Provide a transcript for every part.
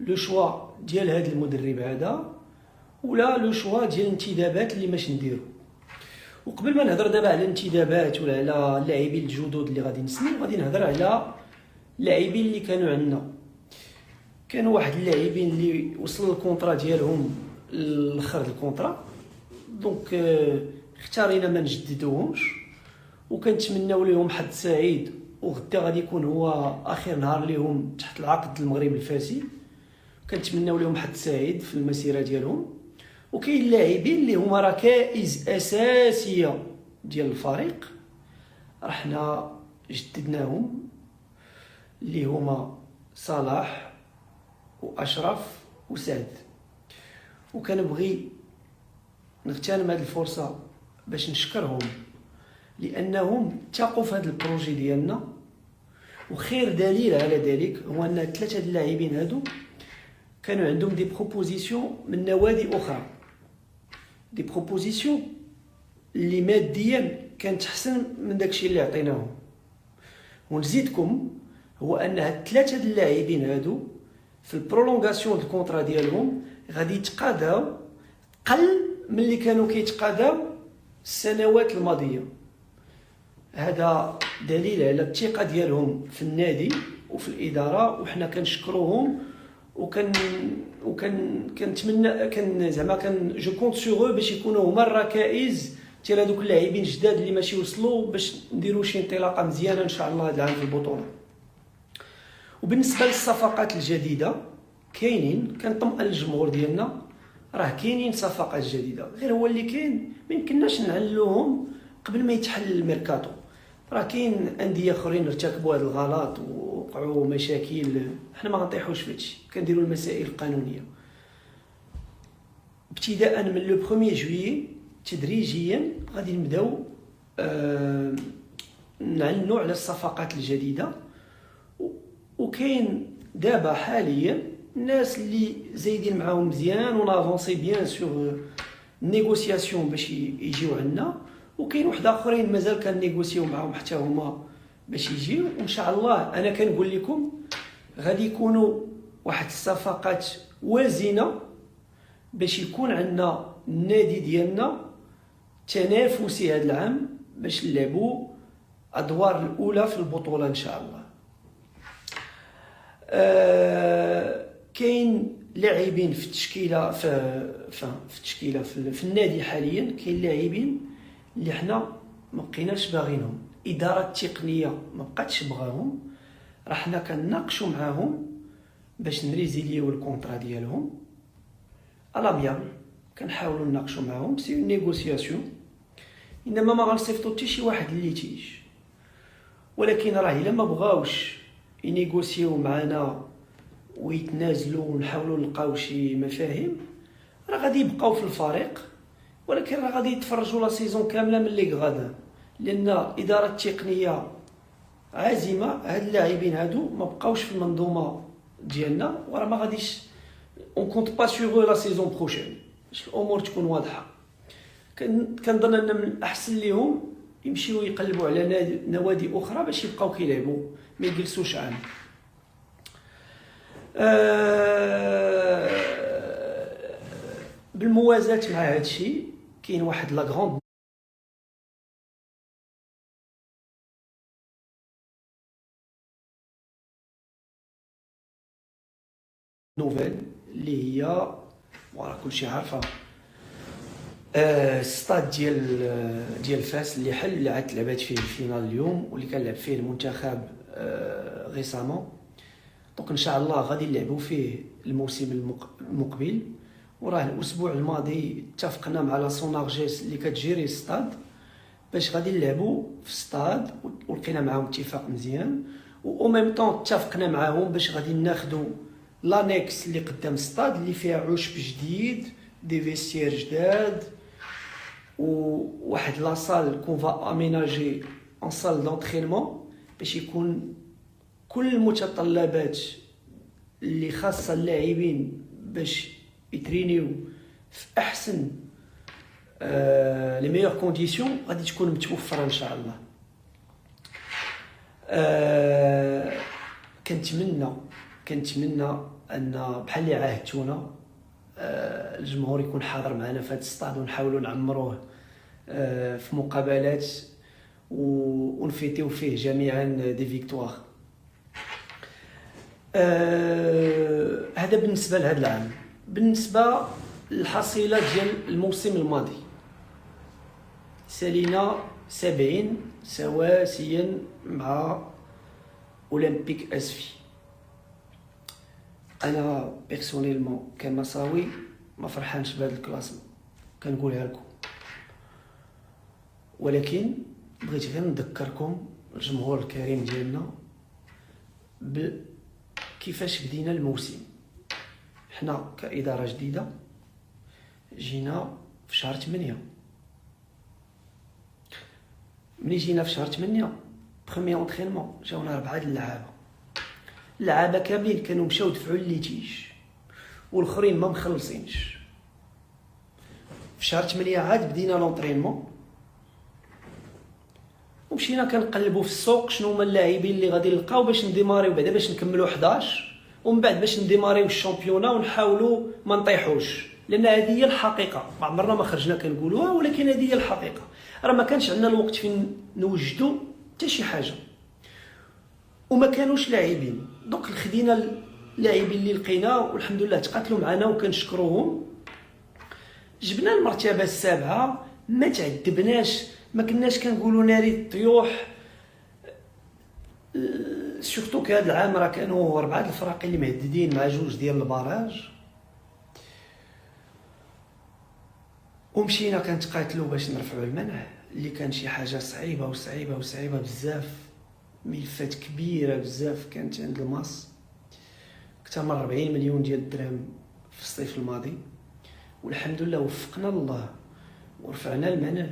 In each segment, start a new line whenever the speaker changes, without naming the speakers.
لو شوا ديال هذا المدرب هذا ولا لو شوا ديال الانتدابات اللي باش نديرو. وقبل ما نهضر دابا على الانتدابات ولا على اللاعبين الجدد اللي غادي نسميو، غادي نهضر على اللاعبين اللي كانوا عندنا. كانوا واحد اللاعبين اللي وصل الكونطرا ديالهم لاخر الكونطرا، دونك اختارينا ما نجددوهمش، وكنتمناو لهم حظ سعيد، وغدا غادي يكون هو اخر نهار لهم تحت العقد المغرب الفاسي. كنتمناو لهم حظ سعيد في المسيره ديالهم. وكاين اللاعبين اللي هما ركائز اساسيه ديال الفريق رحنا جددناهم، اللي هما صلاح واشرف وسعد. وكنبغي نغتنم هذه الفرصه باش نشكرهم لانهم ثقوا في هذا البروجي ديالنا. وخير دليل على ذلك هو ان ثلاثه اللاعبين هادو كانوا عندهم دي بروبوزيسيون من نوادي اخرى، دي بروبوزيسيون اللي ماديا كانت احسن من داكشي اللي عطيناهم. ونزيدكم هو ان هاد ثلاثه اللاعبين هادو في البرولونغاسيون ديال الكونطرا ديالهم غادي يتقاضاو قل من اللي كانوا كيتقاضاو السنوات الماضيه. هذا دليل على الثقه ديالهم في النادي وفي الاداره، وحنا كنشكروهم كنتمنى زعما جو كونت سور باش يكونوا هما الركائز ديال هذوك اللاعبين الجداد اللي ماشي وصلوا باش نديروا شي انطلاقه مزيانه ان شاء الله هذا العام في البطوله. وبالنسبه للصفقات الجديده كنطمئن الجمهور ديالنا، راه كاينين صفقات جديده، غير هو اللي كاين ما يمكنناش نعلوهم قبل ما يتحل الميركاتو. راه كاين انديه اخرين ارتكبوا هذا الغلط ووقعوا مشاكل، حنا ما غنطيحوش في هادشي، كنديروا المسائل القانونيه. ابتداء من لو 1 جويي تدريجيا غادي نبداو نعلنوا على الصفقات الجديده. وكاين دابا حاليا الناس اللي زايدين معاهم مزيان ونافونسي بيان سور نيغوسياسيون باش يجيو عندنا، وكاين واحد اخرين مازال كنيغوسيو معاهم حتى هما باش يجيو. وان شاء الله انا كنقول لكم غادي يكونوا واحد الصفقات وازنه باش يكون عندنا النادي ديالنا تنافسي هذا العام باش نلعبوا ادوار الاولى في البطوله ان شاء الله. كاين لاعبين في التشكيله في النادي حاليا، كاين لاعبين اللي حنا ما بقيناش باغينهم، الاداره التقنيه ما بقاتش بغاهم، راه حنا كنناقشوا معاهم باش نريزيليو الكونطرا ديالهم على بيان، كنحاولوا نناقشوا معاهم سي نيغوسياسيون، انما ما غنصيفطوا حتى شي واحد اللي تيجي. ولكن راه الا ما بغاوش ينيغوسيو معنا ويتنازلوا ونحاولوا نلقاو شي مفاهيم، راه غادي يبقاو في الفريق، ولكن راه غادي يتفرجوا لا سيزون كامله من ليغ غادا، لان الاداره التقنيه عازمه هاد اللاعبين هادو ما بقاوش في المنظومه ديالنا، وراه ما غاديش اون كونت با سور لا سيزون بروشين باش الامور تكون واضحه. كنظن ان من الاحسن ليهم يمشيو يقلبوا على نوادي اخرى باش يبقاو كيلعبوا ما يجلسوش عام. بالموازاه مع هذا الشيء كاين واحد لا غروند نوفيل اللي هي وراه كلشي عارفه، الستاد ديال فاس اللي حل اللي عاد تلعبات فيه الفينال اليوم واللي كان لعب فيه المنتخب ريسامون. دونك ان شاء الله غادي نلعبوا فيه الموسم المقبل. وراه الاسبوع الماضي اتفقنا مع لا سونارجيس اللي كتجيري الستاد باش غادي نلعبوا في الستاد، ولقينا معاهم اتفاق مزيان. و ميم طون اتفقنا معاهم باش غادي ناخذوا لانيكس اللي قدام الستاد اللي فيها عشب جديد، دي فيستير جداد، وواحد لاصال كون فا اميناجي ان سال دونترينمون باش يكون كل المتطلبات اللي خاصه اللاعبين باش يترينيو في احسن لي ميور كونديسيون غادي تكون متوفره ان شاء الله. كنتمنى ان بحال اللي عاهدتونا الجمهور يكون حاضر معنا في هذا الستاد ونحاولوا نعمروه في مقابلات ونفيتيو فيه جميعا دي فيكتوار. هذا بالنسبه لهذا العام. بالنسبه للحصيله ديال الموسم الماضي سالينا 70 سواسيا مع اولمبيك اسفي. انا بيرسونيلمون كمساوي ما فرحانش بهذا الكلاسمون كنقولها لكم، ولكن بغيت غير نذكركم الجمهور الكريم ديالنا كيفاش بدينا الموسم. حنا كإدارة جديدة جينا في شهر 8، ملي جينا في شهر 8 بخومي اونترينمون جاونا 4 اللعابه كاملين كانوا مشاو دفعوا الليتيج والاخرين ما مخلصينش. في شهر 8 عاد بدينا لونطرينمون ومشينا كنقلبوا في السوق شنو هما اللاعبين اللي غادي نلقاو باش نديماريو بعدا باش نكملوا 11 ومن بعد باش نديماريو الشامبيونا ونحاولوا ما نطيحوش، لان هذه هي الحقيقه. ما عمرنا ما خرجنا كنقولوها، ولكن هذه هي الحقيقه. راه ما كانش عندنا الوقت فين نوجدوا حتى شي حاجه وما كانوش لاعبين. دونك خدينا اللاعبين اللي لقينا والحمد لله تقاتلوا معنا وكنشكروهم. جبنا المرتبه السابعه، ما تعذبناش، ما كناش كنقولوا ناري الطيوح. سورتو كهذا العام راه كانوا 4 الفرق اللي مهددين مع 2 ديال البراج، ومشينا كنتقاتلوا باش نرفعوا المنع اللي كان شي حاجه صعيبه وصعيبه وصعيبه بزاف. ملفات كبيره بزاف كانت عند الماس، اكثر من 40 مليون ديال الدرهم في الصيف الماضي، والحمد لله وفقنا الله ورفعنا المنع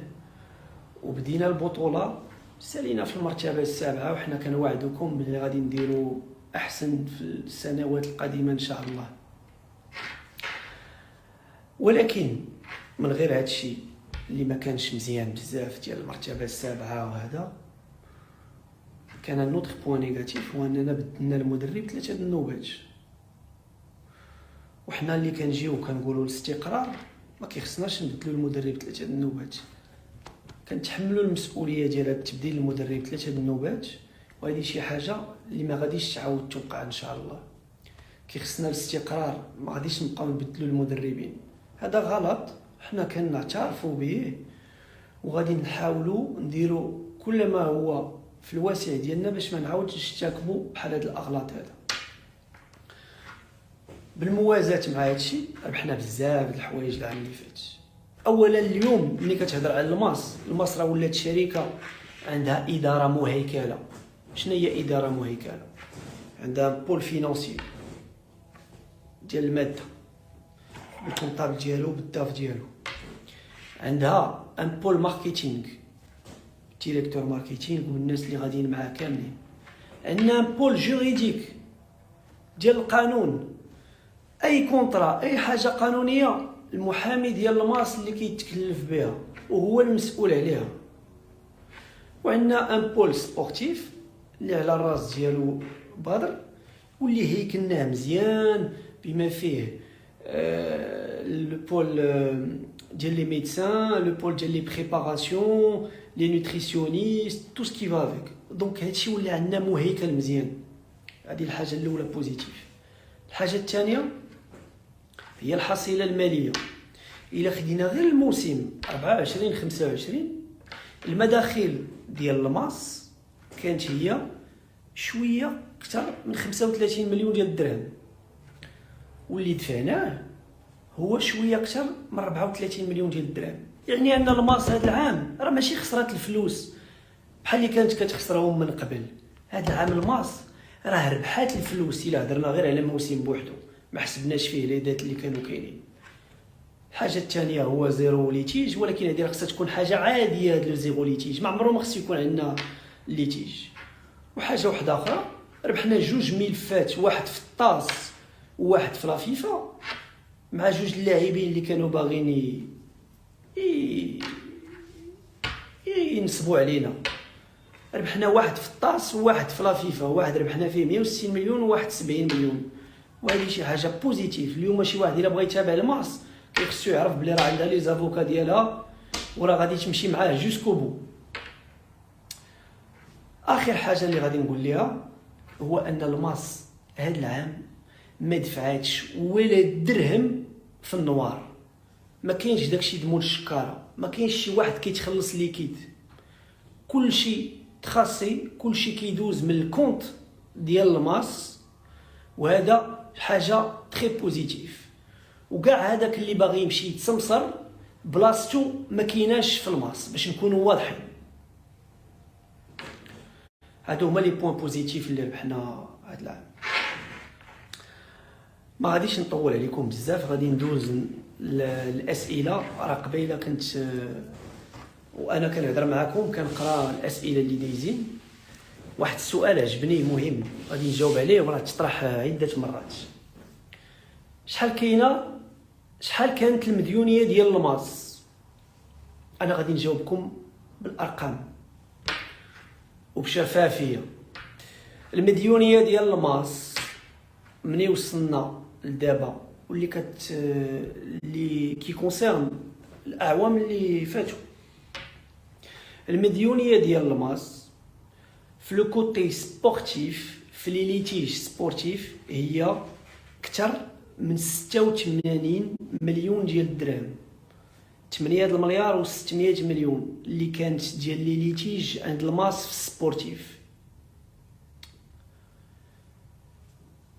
وبدينا البطوله. سالينا في المرتبه السابعه، وحنا كنوعدكم بلي غادي نديروا احسن في السنوات القادمه ان شاء الله. ولكن من غير هذا الشيء اللي ما كانش مزيان بزاف ديال المرتبه السابعه، وهذا كان نوتر بوين نيجاتيف هو اننا بدلنا المدرب 3 النوبات. وحنا اللي كنجيو كنقولوا الاستقرار ما كيخصناش نبدلوا المدرب 3 النوبات، كنتحملوا المسؤوليه ديال هذا تبديل المدرب 3 النوبات، وهذه شي حاجه اللي ما غاديش تعاود توقع ان شاء الله. كيخصنا الاستقرار، ما غاديش نبقاو نبدلوا المدربين، هذا غلط. حنا كنعترفوا به وغادي نحاولوا نديروا كل ما هو في الواسع ديالنا باش ما نعاودش نشتاكبوا بحال هاد الاغلاط هذا. بالموازاه مع هادشي ربحنا بزاف د الحوايج العام اللي فات. اولا اليوم ملي كتهضر على الماس راه ولات شركه عندها اداره مهيكله. شنو هي اداره مهيكله؟ عندها بول فينانسي ديال الماده بالكونطابل ديالو بالداف ديالو، عندها ان بول ماركتينغ ديريكتور ماركتينغ والناس اللي غاديين معاه كاملين، عندنا بول جوريديك ديال القانون، اي كونطرا اي حاجه قانونيه المحامي ديال الماس اللي كيتكلف بها وهو المسؤول عليها، وعندنا ان بول سبورتيف اللي على الراس ديالو بدر واللي هيكلناه مزيان بما فيه لو بول ديال لي ميدسان، لو بول ديال لي بريباراسيون، لي نوتريسيونيست، تو سكي فافيك. دونك هادشي ولا عندنا مهيكل مزيان. هذه الحاجه الاولى بوزيتيف. الحاجه الثانيه هي الحصيله الماليه. الا خدينا غير الموسم 24 25 المداخيل ديال الماس كانت هي شويه اكثر من 35 مليون ديال الدرهم، واللي دفعناه هو شويه اكثر من 34 مليون ديال الدرهم. يعني ان الماس هذا العام راه ماشي خسرات الفلوس بحال اللي كانت كتخسرهم من قبل. هذا العام الماس راه ربحات الفلوس. الا هضرنا غير على موسم بوحدو ما حسبناش فيه العيدات اللي كانوا كاينين. الحاجه الثانيه هو زيرو ليتيج، ولكن هذه خصها تكون حاجه عاديه. هذا زيرو ليتيج ما عمره ما خصو يكون عندنا ليتيج. وحاجه واحده اخرى، ربحنا 2 ملفات، واحد في الطاس وواحد في لافيفا، مع 2 اللاعبين اللي كانوا باغيين ينصبوا علينا. ربحنا واحد في الطاس وواحد في لافيفا، واحد ربحنا فيه 160 مليون وواحد 70 مليون. وهذه شي حاجه بوزيتيف. اليوم شي واحد الا بغى يتابع الماس خصو يعرف بلي راه عندها لي زافوكا ديالها وراه غادي تمشي معاه جوسكو بو. اخر حاجه اللي غادي نقول ليها هو ان الماس هذا العام ما دفعاتش ولا درهم في النوار. ما كاينش داكشي دمول الشكاره، ما كاينش شي واحد كيتخلص ليكيد، كلشي تخاصي، كلشي كيدوز من الكونت ديال الماس، وهذا حاجه تري بوزيتيف. وكاع هذاك اللي باغي يمشي يتسمسر بلاصتو ما كايناش في الماس، باش نكونوا واضحين. هادو هما لي بوين بوزيتيف اللي ربحنا هاد العام. ما غاديش نطول عليكم بزاف، غادي ندوز الاسئله. راه قبيله كنت وانا كنهضر معكم كنقرا الاسئله اللي دايزين. واحد السؤال عجبني مهم غادي نجاوب عليه وراه تطرح عده مرات. شحال كانت المديونيه ديال الماس؟ انا غادي نجاوبكم بالارقام وبشفافيه. المديونيه ديال الماس مني وصلنا لدابا واللي اللي كيكونسيرن الاعوام اللي فاتوا، المديونيه ديال الماس في لو كوتي سبورتيف، في لي ليتيج سبورتيف، هي اكثر من 86 مليون ديال الدراهم. 8 المليار و600 مليون اللي كانت ديال لي ليتيج عند الماس في السبورتيف.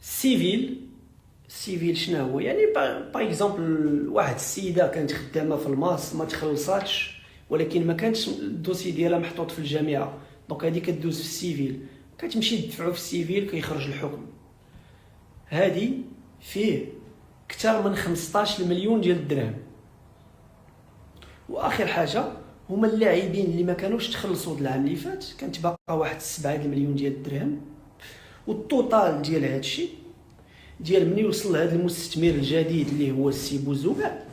سيفيل شنو هو؟ يعني باغ اكزومبل واحد السيده كانت خدامه في الماس ما تخلصاتش، ولكن ما كانش الدوسي ديالها محطوط في الجامعه، دونك هذه كدوز في السيفيل، كتمشي تدفعو في السيفيل كيخرج الحكم. هذه فيه اكثر من 15 مليون ديال الدراهم. واخر حاجه هما اللاعبين اللي ما كانوش تخلصوا العام اللي فات، كانت باقا واحد 7 مليون ديال الدراهم. والطوطال ديال هادشي ديال مني وصل لهذا المستثمر الجديد اللي هو السي بوزوكا،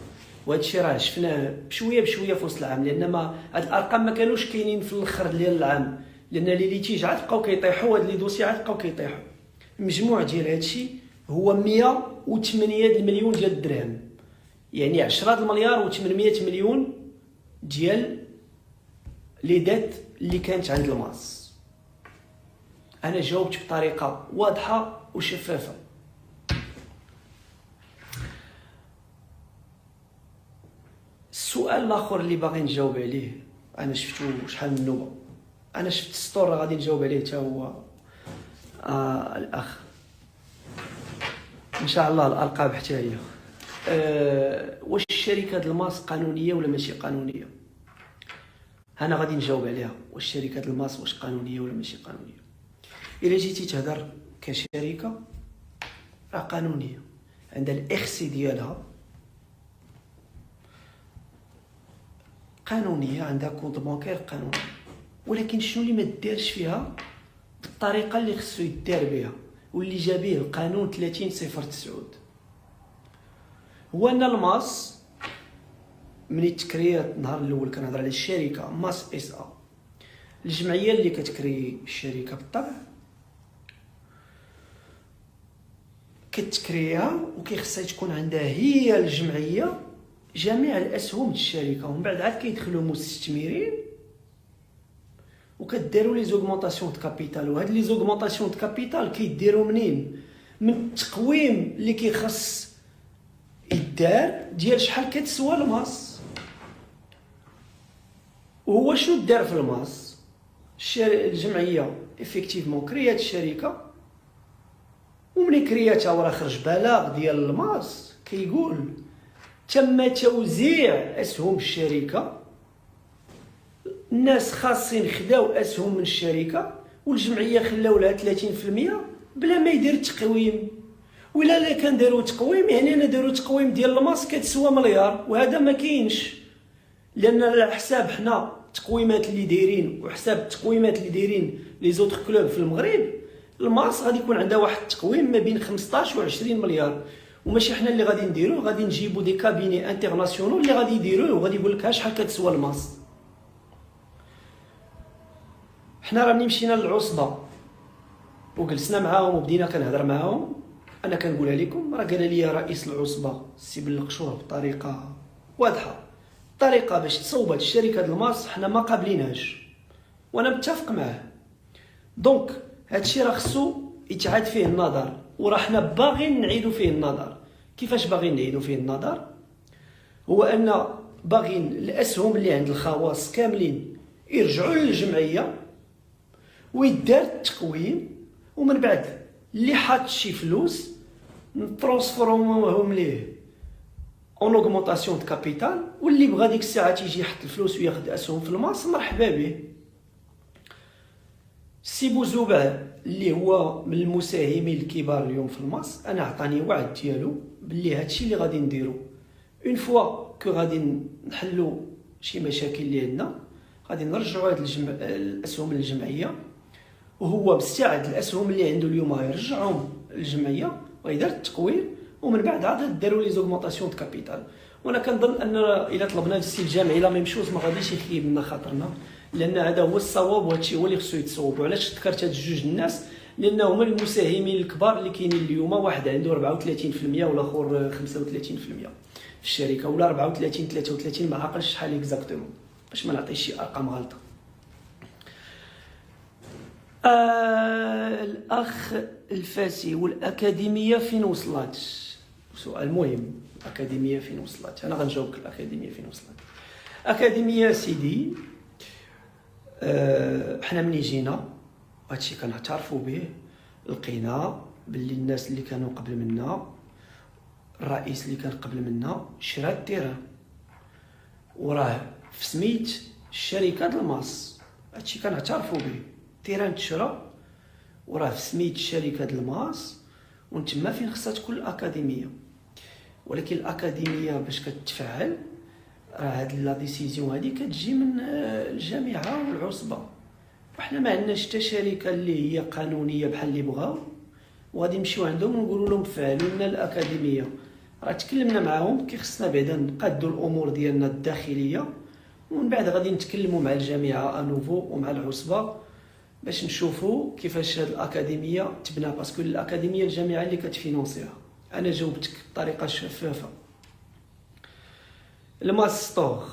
وهذا الشيء راه شفناه بشويه بشويه في وسط العام، لان ما هاد الارقام ما كانوش كاينين في الاخر ديال العام، لان لي ليتيج عاد بقاو كيطيحوا، هاد لي دوسي عاد بقاو كيطيحوا. المجموع ديال هادشي هو 108 مليون ديال الدراهم، يعني 10 المليار و800 مليون ديال لي دات اللي كانت عند الماس. انا جاوبت بطريقه واضحه وشفافه. السؤال الاخر اللي باغي نجاوب عليه انا شفتو شحال من نوبه، انا شفت السطور غادي نجاوب عليه حتى هو الاخ ان شاء الله. الالقاب حتى هي واش الشركه د الماس قانونيه ولا ماشي قانونيه؟ انا غادي نجاوب عليها. واش شركه الماس واش قانونيه ولا ماشي قانونيه؟ الا جيتي تهضر كشركه راه قانونيه، عندها الاخسي ديالها قانونيه، عندها كونط بانكير قانوني، ولكن شنو اللي ما دارش فيها بالطريقه اللي خصو يدار بها واللي جا به القانون 30/09 هو ان الماس ملي تكريات النهار الاول كنهضر على الشركه ماس اس ا، الجمعيه اللي كتكري الشركه بالطبع كتكريها وكيخصها تكون عندها هي الجمعيه جميع الاسهم د الشركه، ومن بعد عاد كيدخلوا مستثمرين وكديروا لي زوغمونطاسيون د كابيتال. وهاد لي زوغمونطاسيون د كابيتال كيديروا منين؟ من التقويم اللي كيخص يدار ديال شحال كتسوى الماس. وهو شنو دار في الماس؟ الجمعيه افيكتيفمون كريات الشركه، وملي كرياتها وراه خرج بلاغ ديال الماس كيقول تم توزيع اسهم الشركه، الناس خاصين خداو اسهم من الشركه والجمعيه خلاو لها 30% بلا ما يدير تقويم. ولا كان داروا تقويم يعني انا داروا تقويم ديال الماس كتسوى مليار، وهذا ما كاينش، لان على حساب حنا التقويمات اللي دايرين وحساب التقويمات اللي دايرين لي زوتر كلوب في المغرب، الماس غادي يكون عندها واحد التقويم ما بين 15 و 20 مليار. وماشي حنا اللي غادي نديروه، غادي نجيبوا دي كابيني انترناسيونال اللي غادي يديروه وغادي يقول لك شحال كتسوى الماس. حنا راه ملي مشينا للعصبه وجلسنا معاهم وبدينا كنهضر معاهم انا كنقولها لكم، راه قال لي رئيس العصبه السي بلقشوره بطريقه واضحه، الطريقه باش تصوب هاد الشركه د الماس حنا ما قابلينهاش، وانا متفق معاه. دونك هادشي راه خصو يتعاد فيه النظر، وراه حنا باغيين نعيدو فيه النظر. كيفاش باغيين نعيدو فيه النظر؟ هو ان باغيين الاسهم اللي عند الخواص كاملين يرجعوا للجمعيه ويدار التقويم، ومن بعد اللي حاط شي فلوس نترونسفورموهم ليه اون اوغمونطاسيون د كابيتال، واللي بغى ديك الساعه تيجي يحط الفلوس وياخذ اسهم في الماس مرحبا به. سي بوزوبع اللي هو من المساهمين الكبار اليوم في الماس، انا عطاني وعد ديالو باللي هادشي اللي غادي نديرو اون فوا كو غادي نحلو شي مشاكل اللي عندنا، غادي نرجعوا هاد الاسهم للجمعيه، وهو مستعد الاسهم اللي عنده اليوم غيرجعهم للجمعيه ويدار التقويم، ومن بعد عاد داروا لي زوغمونطاسيون د كابيتال. وانا كنظن ان الا طلبنا للسي الجامعي لا ميم شوز ما غاديش يخيب لنا خاطرنا، لان هذا هو الصواب وهادشي هو اللي خصو يتصوب. وعلاش ذكرت هاد جوج الناس؟ لان هما المساهمين الكبار اللي كاينين اليوم، واحد عنده 34% والاخر 35% في الشركه، ولا 34 33 ما عاقلش شحال اكزاكتومون باش ما نعطيش شي ارقام غلطه. الاخ الفاسي والاكاديميه فين وصلت؟ سؤال مهم. الاكاديميه فين وصلت؟ انا غنجاوبك. الاكاديميه فين وصلت؟ اكاديميه سيدي، حنا ملي جينا هادشي كنعترفوا به، لقينا باللي الناس اللي كانوا قبل منا، الرئيس اللي كان قبل منا شرا التيران، وراه في سميت الشركه د الماس، هادشي كنعترفوا به. التيران تشرا وراه في سميت الشركه د الماس، ونتما فين خصها تكون الاكاديميه. ولكن الاكاديميه باش كتفعل راه هاد لا ديسيزيون هادي كتجي من الجامعه والعصبه، وحنا ما عندناش حتى شركه اللي هي قانونيه بحال اللي بغاو وغادي نمشيو عندهم ونقولوا لهم فعلوا لنا الاكاديميه. راه تكلمنا معاهم كي خصنا بعدا نقادوا الامور ديالنا الداخليه، ومن بعد غادي نتكلموا مع الجامعه انوفو ومع العصبه باش نشوفوا كيفاش هاد الاكاديميه تبنى، باسكو الاكاديميه الجامعه اللي كتفينونسيها. انا جاوبتك بطريقه شفافه. الماستور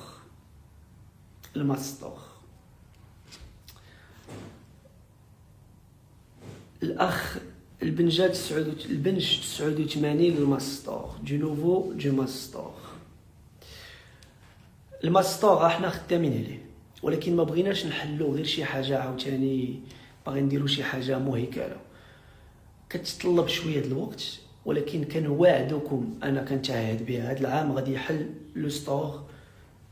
الاخ البنج 89 للماستور دو نوفو دو ماستور. الماستور احنا خدامين عليه، ولكن ما بغيناش نحلو غير شي حاجه عاوتاني، باغي نديرو شي حاجه مهيكله كتطلب شويه د الوقت، ولكن كنواعدكم انا كنتعهد بها هذا العام غادي يحل لو ستور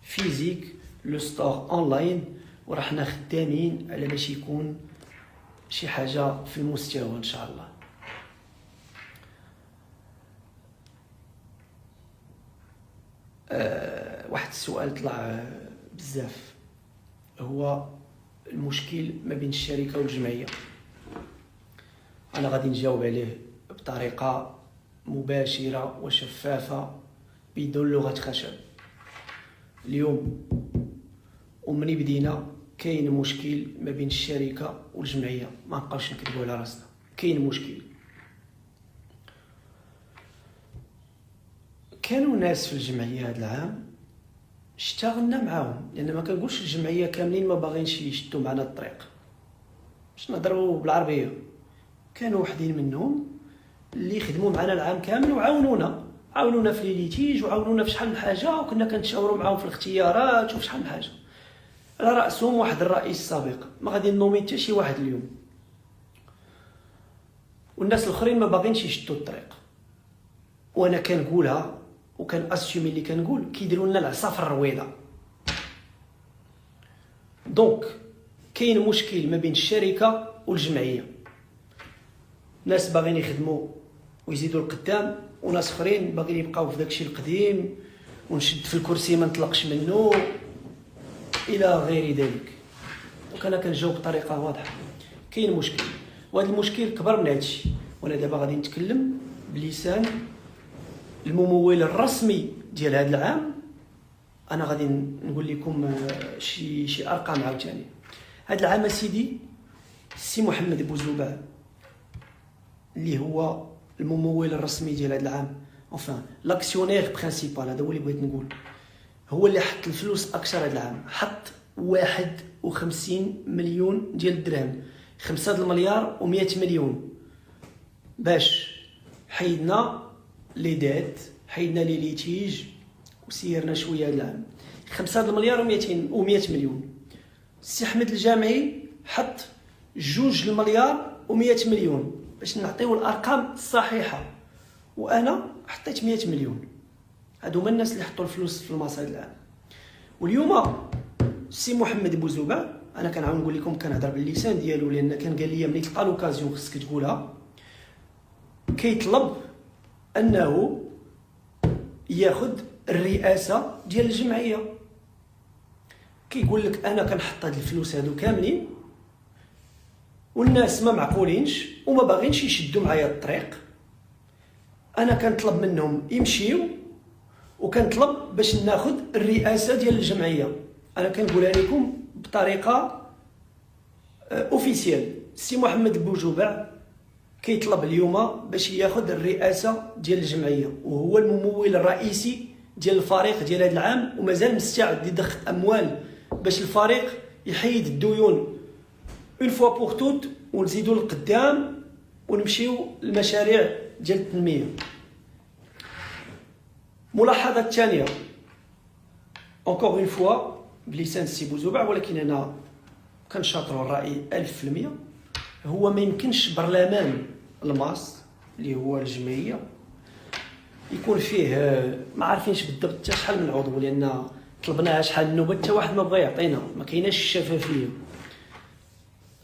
فيزيك لو ستور اونلاين، وراه حنا خدامين على باش يكون شي حاجه في المستوى ان شاء الله. واحد السؤال طلع بزاف، هو المشكل ما بين الشركه والجمعيه. انا غادي نجاوب عليه بطريقه مباشره وشفافه بدون لغه خشب. اليوم ومني بدينا كاين مشكل ما بين الشركه والجمعيه، ما نبقاوش نكذبوا على راسنا، كاين مشكل. كانوا ناس في الجمعيه هذا العام اشتغلنا معاهم، لان ما كنقولش الجمعيه كاملين ما باغينش يشدوا معنا الطريق، باش نهضروا بالعربيه. كانوا وحدين منهم اللي خدموا معنا العام كامل وعاونونا في ليليتيج، وعاونونا في شحال من حاجه، وكنا كنتشاوروا معاهم في الاختيارات وفي شحال من حاجه. على راسهم واحد الرئيس سابق، ما غادي نومي حتى شي واحد اليوم، والناس الاخرين ما باغينش يشدوا الطريق. وانا كنقولها وكان اسيومي اللي كنقول كيديروا لنا العصا في الرويضه. دونك كاين مشكل ما بين الشركه والجمعيه، ناس باغيين يخدموا ويزيدوا القدام، وناس اخرين باغيين يبقاو في داكشي القديم ونشد في الكرسي ما نطلقش منه الى غير ذلك. دونك انا كنجاوب بطريقه واضحه، كاين مشكل، وهذا المشكل كبر من هادشي. وانا دابا غادي نتكلم بلسان الممول الرسمي ديال هذا العام. انا غادي نقول لكم شي ارقام عاوتاني. هذا العام سيدي السي محمد بوزوبع اللي هو الممول الرسمي ديال هذا العام، اونفان لاكسيونير برينسيبال، هذا هو اللي بغيت نقول، هو اللي حط الفلوس اكثر هذا العام، حط 51 مليون ديال الدراهم، 5 المليار و100 مليون، باش حيدنا لي ديت، حيدنا لي ليتيج وسيرنا شويه هذا العام. 5 المليار و100 مليون. السي احمد الجامعي حط 2 المليار و100 مليون باش نعطيو الارقام الصحيحه، وانا حطيت 100 مليون. هادو هما الناس اللي حطوا الفلوس في المصاد العام. واليوم السي محمد بوزوبع، انا كنعاود نقول لكم كنهضر باللسان ديالو لان كان قال لي ملي تلقى لوكازيون خصك تقولها، كيطلب انه ياخذ الرئاسه ديال الجمعيه. كيقول لك انا كنحط هاد الفلوس هادو كاملين والناس ما معقولينش وما باغينش يشدوا معايا الطريق، انا كنطلب منهم يمشيو وكنطلب باش ناخذ الرئاسه ديال الجمعيه. انا كنقولها لكم بطريقه اوفيسيال، السي محمد بوجوبع كيطلب اليوم باش ياخذ الرئاسه ديال الجمعيه، وهو الممول الرئيسي ديال الفريق ديال هذا العام، ومازال مستعد يضخ اموال باش الفريق يحيد الديون اون فوا بوغ توت ونزيدو للقدام ونمشيو للمشاريع ديال التنميه. ملاحظه الثانيه اونكور اون فوا بلسان السي بوزوبع، ولكن انا كنشاطرو الراي 1000%، هو ما يمكنش برلمان الماس اللي هو الجمعيه يكون فيه ما عارفينش بالضبط حتى شحال من عضو، لان طلبناها شحال من نوبه حتى واحد ما بغى يعطينا، ما كايناش الشفافيه.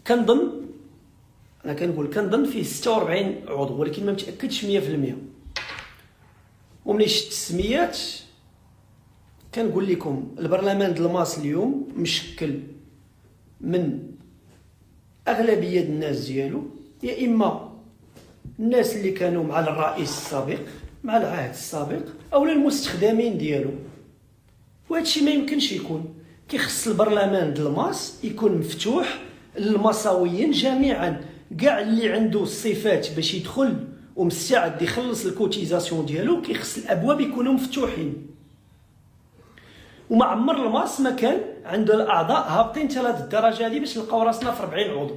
كنظن انا كنظن فيه 46 عضو، ولكن ما متاكدش 100%. وملي شفت السميات كنقول لكم البرلمان ديال الماس اليوم مشكل من اغلبيه الناس ديالو، يا اما الناس اللي كانوا مع الرئيس السابق مع العهد السابق او المستخدمين ديالو، وهذا الشيء ما يمكنش يكون. كيخص البرلمان ديال الماس يكون مفتوح للمصاويين جميعا، كاع اللي عنده الصفات باش يدخل ومستعد يخلص الكوتيزاسيون ديالو، كيخص الابواب يكونوا مفتوحين. وما عمر الماس ما كان عنده الاعضاء هابطين حتى لهاد الدرجه هذه باش نلقاو راسنا في 40 عضو.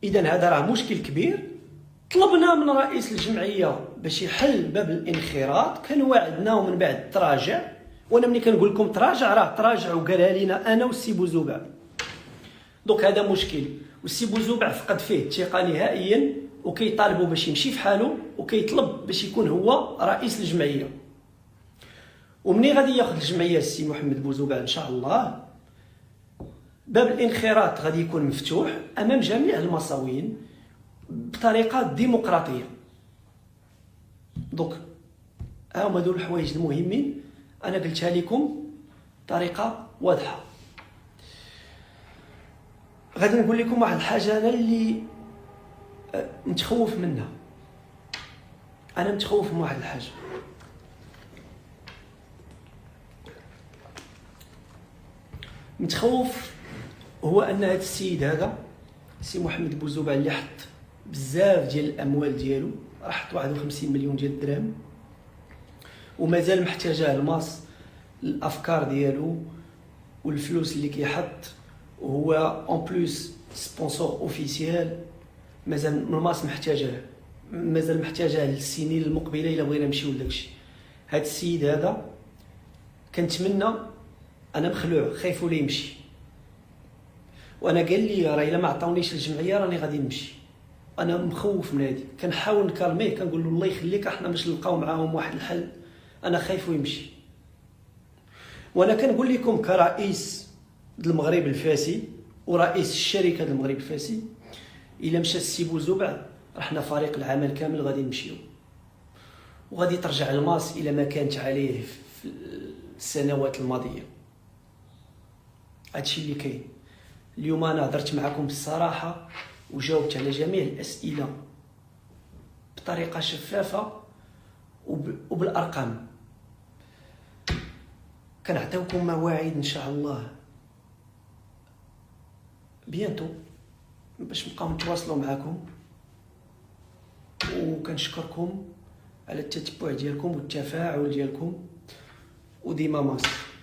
اذا هذا راه مشكل كبير. طلبنا من رئيس الجمعيه باش يحل باب الانخراط، كان واعدنا ومن بعد تراجع، وانا ملي كنقول لكم تراجع راه تراجع وقالها لينا انا والسي بوزوبع. دونك هذا مشكل، والسي بوزوبع فقد فيه الثقه نهائيا، وكيطالبوا باش يمشي في حاله، وكيطلب باش يكون هو رئيس الجمعيه. ومني غادي ياخذ الجمعيه السي محمد بوزوبع ان شاء الله، باب الانخراط غادي يكون مفتوح امام جميع المصاويين بطريقه ديمقراطيه. دونك هما هذو الحوايج المهمين انا قلتها لكم بطريقه واضحه. غادي نقول لكم واحد الحاجه انا اللي متخوف منها. انا متخوف من واحد الحاجه، متخوف هو ان هذا السيد هذا السي محمد بوزوبع اللي حط بزاف ديال الاموال ديالو، راه حط 51 مليون ديال الدراهم، ومازال محتاجه الماس الافكار ديالو والفلوس اللي كيحط، وهو اون بلوس سبونسور اوفيسيال، مازال الماس مازال محتاجه للسنين المقبله الا بغينا نمشيو لداكشي. هذا السيد هذا كنتمنى، انا مخلوع خايف ولا يمشي، وانا قال لي راه الا ما عطاونيش الجمعيه راني غادي نمشي. انا مخوف من هذه، كنحاول نكالميه، كنقول له الله يخليك احنا باش نلقاو معاهم واحد الحل، انا خايف ويمشي. وانا كنقول لكم كرئيس المغرب الفاسي ورئيس الشركه ديال المغرب الفاسي، الا مشى السي بوزوبع رحنا فريق العمل كامل غادي نمشيو، وغادي ترجع الماس الى ما كانت عليه في السنوات الماضيه. هادشي اللي كاين. اليوم انا هضرت معكم بالصراحه وجاوبت على جميع الاسئله بطريقه شفافه وبالارقام. كنعطيوكم مواعيد ان شاء الله بيانتو باش نبقاو نتواصلوا معكم وكنشكركم على التتبع ديالكم والتفاعل ديالكم، وديما ماصر.